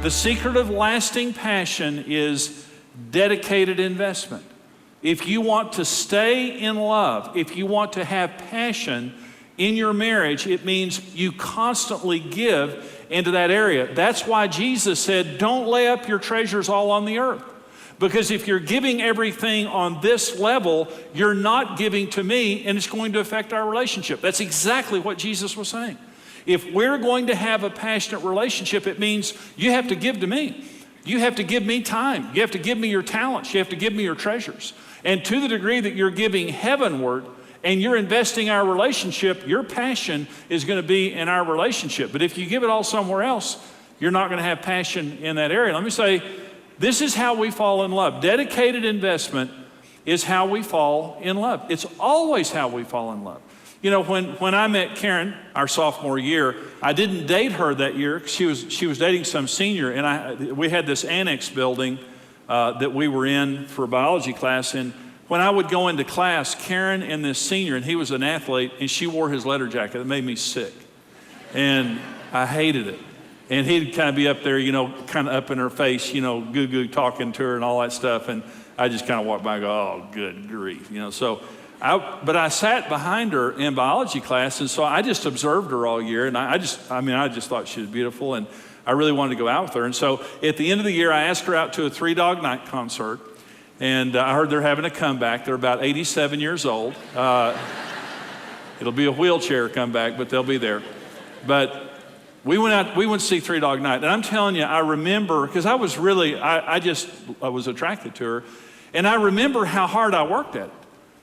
The secret of lasting passion is dedicated investment. If you want to stay in love, if you want to have passion in your marriage, it means you constantly give into that area. That's why Jesus said, don't lay up your treasures all on the earth. Because if you're giving everything on this level, you're not giving to me, and it's going to affect our relationship. That's exactly what Jesus was saying. If we're going to have a passionate relationship, it means you have to give to me. You have to give me time. You have to give me your talents. You have to give me your treasures. And to the degree that you're giving heavenward and you're investing our relationship, your passion is going to be in our relationship. But if you give it all somewhere else, you're not going to have passion in that area. Let me say, this is how we fall in love. Dedicated investment is how we fall in love. It's always how we fall in love. You know, when I met Karen, our sophomore year, I didn't date her that year because she was dating some senior, and we had this annex building that we were in for a biology class, and when I would go into class, Karen and this senior, and he was an athlete, and she wore his leather jacket. It made me sick, and I hated it. And he'd kind of be up there, you know, kind of up in her face, you know, goo-goo talking to her and all that stuff. And I just kind of walked by and go, oh, good grief, you know. But I sat behind her in biology class, and so I just observed her all year. And I just thought she was beautiful, and I really wanted to go out with her. And so at the end of the year, I asked her out to a Three Dog Night concert. And I heard they're having a comeback. They're about 87 years old. It'll be a wheelchair comeback, but they'll be there. But we went to see Three Dog Night. And I'm telling you, I remember, because I was attracted to her. And I remember how hard I worked at it.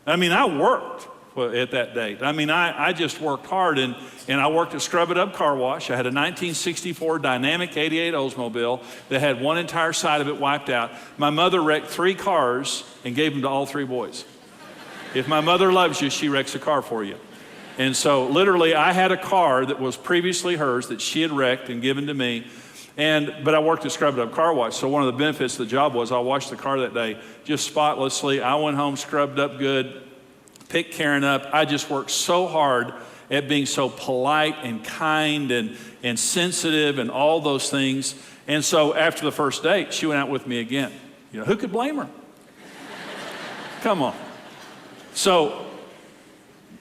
I mean, I worked at that date. I mean, I just worked hard. And I worked at Scrub It Up Car Wash. I had a 1964 Dynamic 88 Oldsmobile that had one entire side of it wiped out. My mother wrecked 3 cars and gave them to all 3 boys. If my mother loves you, she wrecks a car for you. And so literally I had a car that was previously hers that she had wrecked and given to me. But I worked at Scrub It Up Car Wash. So one of the benefits of the job was I washed the car that day just spotlessly. I went home, scrubbed up good, picked Karen up. I just worked so hard at being so polite and kind and sensitive and all those things. And so after the first date, she went out with me again. You know, who could blame her? Come on. So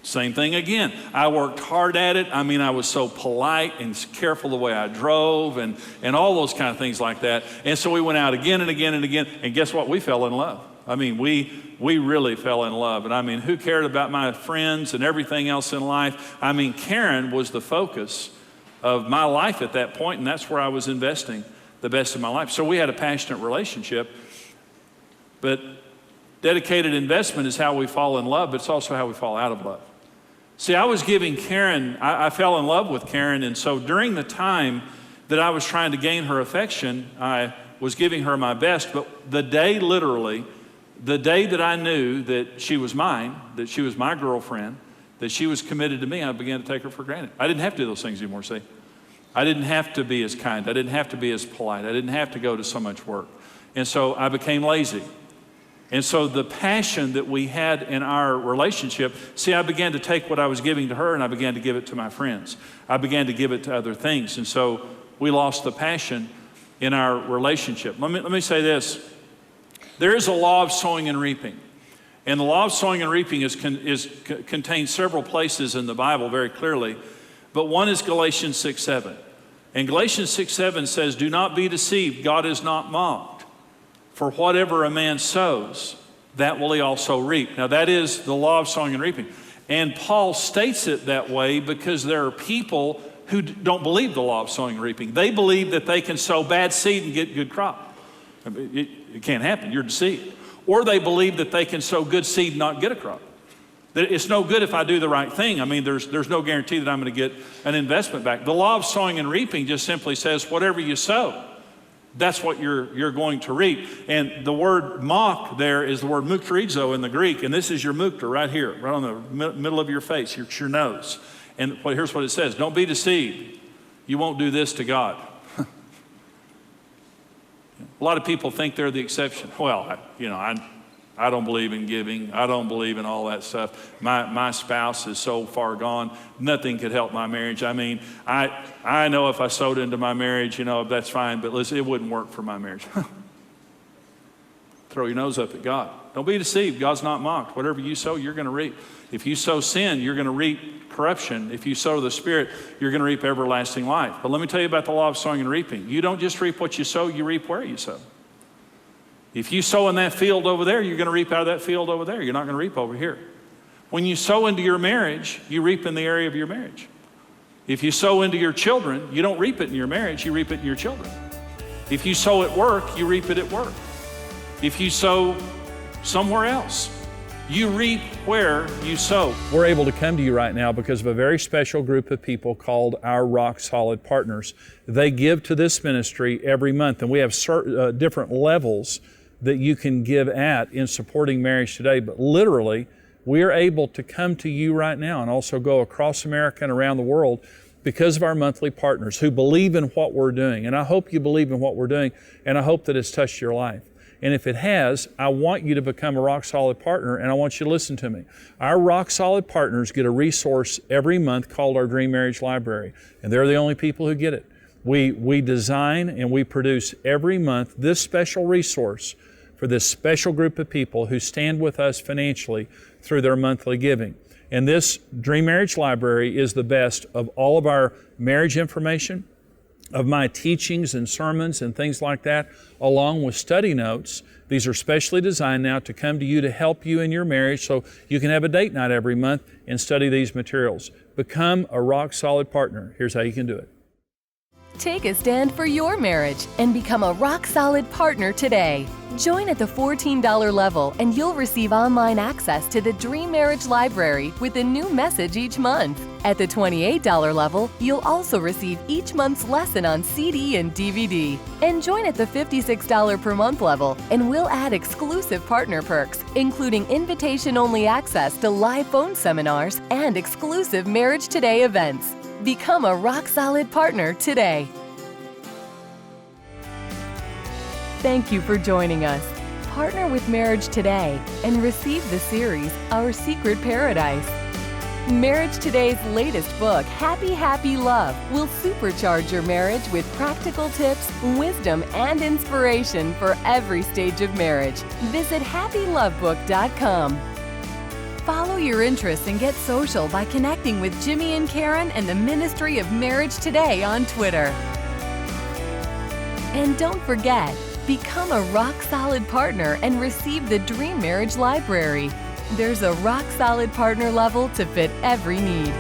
same thing again. I worked hard at it. I mean, I was so polite and careful the way I drove and all those kind of things like that. And so we went out again and again and again. And guess what? We fell in love. I mean, we really fell in love. And I mean, who cared about my friends and everything else in life? I mean, Karen was the focus of my life at that point, and that's where I was investing the best of my life. So we had a passionate relationship. But dedicated investment is how we fall in love, but it's also how we fall out of love. See, I was giving Karen, I fell in love with Karen, and so during the time that I was trying to gain her affection, I was giving her my best, but the day that I knew that she was mine, that she was my girlfriend, that she was committed to me, I began to take her for granted. I didn't have to do those things anymore, see? I didn't have to be as kind. I didn't have to be as polite. I didn't have to go to so much work. And so I became lazy. And so the passion that we had in our relationship, see, I began to take what I was giving to her and I began to give it to my friends. I began to give it to other things. And so we lost the passion in our relationship. Let me say this. There is a law of sowing and reaping. And the law of sowing and reaping contains several places in the Bible very clearly. But one is Galatians 6:7. And Galatians 6:7 says, do not be deceived. God is not mocked. For whatever a man sows, that will he also reap. Now that is the law of sowing and reaping. And Paul states it that way because there are people who don't believe the law of sowing and reaping. They believe that they can sow bad seed and get good crop. It can't happen, you're deceived. Or they believe that they can sow good seed and not get a crop. That it's no good if I do the right thing. I mean, there's no guarantee that I'm going to get an investment back. The law of sowing and reaping just simply says whatever you sow, that's what you're going to reap. And the word mock there is the word mukterizo in the Greek. And this is your mukter right here, right on the middle of your face, your nose. And here's what it says. Don't be deceived. You won't do this to God. A lot of people think they're the exception. Well, I I don't believe in giving. I don't believe in all that stuff. My spouse is so far gone, nothing could help my marriage. I mean, I know if I sowed into my marriage, that's fine, but listen, it wouldn't work for my marriage. Throw your nose up at God. Don't be deceived. God's not mocked. Whatever you sow, you're going to reap. If you sow sin, you're going to reap corruption. If you sow to the Spirit, you're going to reap everlasting life. But let me tell you about the law of sowing and reaping. You don't just reap what you sow, you reap where you sow. If you sow in that field over there, you're going to reap out of that field over there. You're not going to reap over here. When you sow into your marriage, you reap in the area of your marriage. If you sow into your children, you don't reap it in your marriage, you reap it in your children. If you sow at work, you reap it at work. If you sow somewhere else, you reap where you sow. We're able to come to you right now because of a very special group of people called our Rock Solid Partners. They give to this ministry every month, and we have different levels that you can give at in supporting Marriage Today, but literally we are able to come to you right now and also go across America and around the world because of our monthly partners who believe in what we're doing. And I hope you believe in what we're doing, and I hope that it's touched your life. And if it has, I want you to become a Rock Solid Partner, and I want you to listen to me. Our Rock Solid Partners get a resource every month called our Dream Marriage Library, and they're the only people who get it. We design and we produce every month this special resource for this special group of people who stand with us financially through their monthly giving. And this Dream Marriage Library is the best of all of our marriage information, of my teachings and sermons and things like that, along with study notes. These are specially designed now to come to you to help you in your marriage so you can have a date night every month and study these materials. Become a Rock Solid Partner. Here's how you can do it. Take a stand for your marriage and become a Rock Solid Partner today. Join at the $14 level and you'll receive online access to the Dream Marriage Library with a new message each month. At the $28 level, you'll also receive each month's lesson on CD and DVD. And join at the $56 per month level and we'll add exclusive partner perks, including invitation-only access to live phone seminars and exclusive Marriage Today events. Become a Rock Solid Partner today. Thank you for joining us. Partner with Marriage Today and receive the series, Our Secret Paradise. Marriage Today's latest book, Happy, Happy Love, will supercharge your marriage with practical tips, wisdom, and inspiration for every stage of marriage. Visit happylovebook.com. Follow your interests and get social by connecting with Jimmy and Karen and the Ministry of Marriage Today on Twitter. And don't forget, become a Rock Solid Partner and receive the Dream Marriage Library. There's a Rock Solid Partner level to fit every need.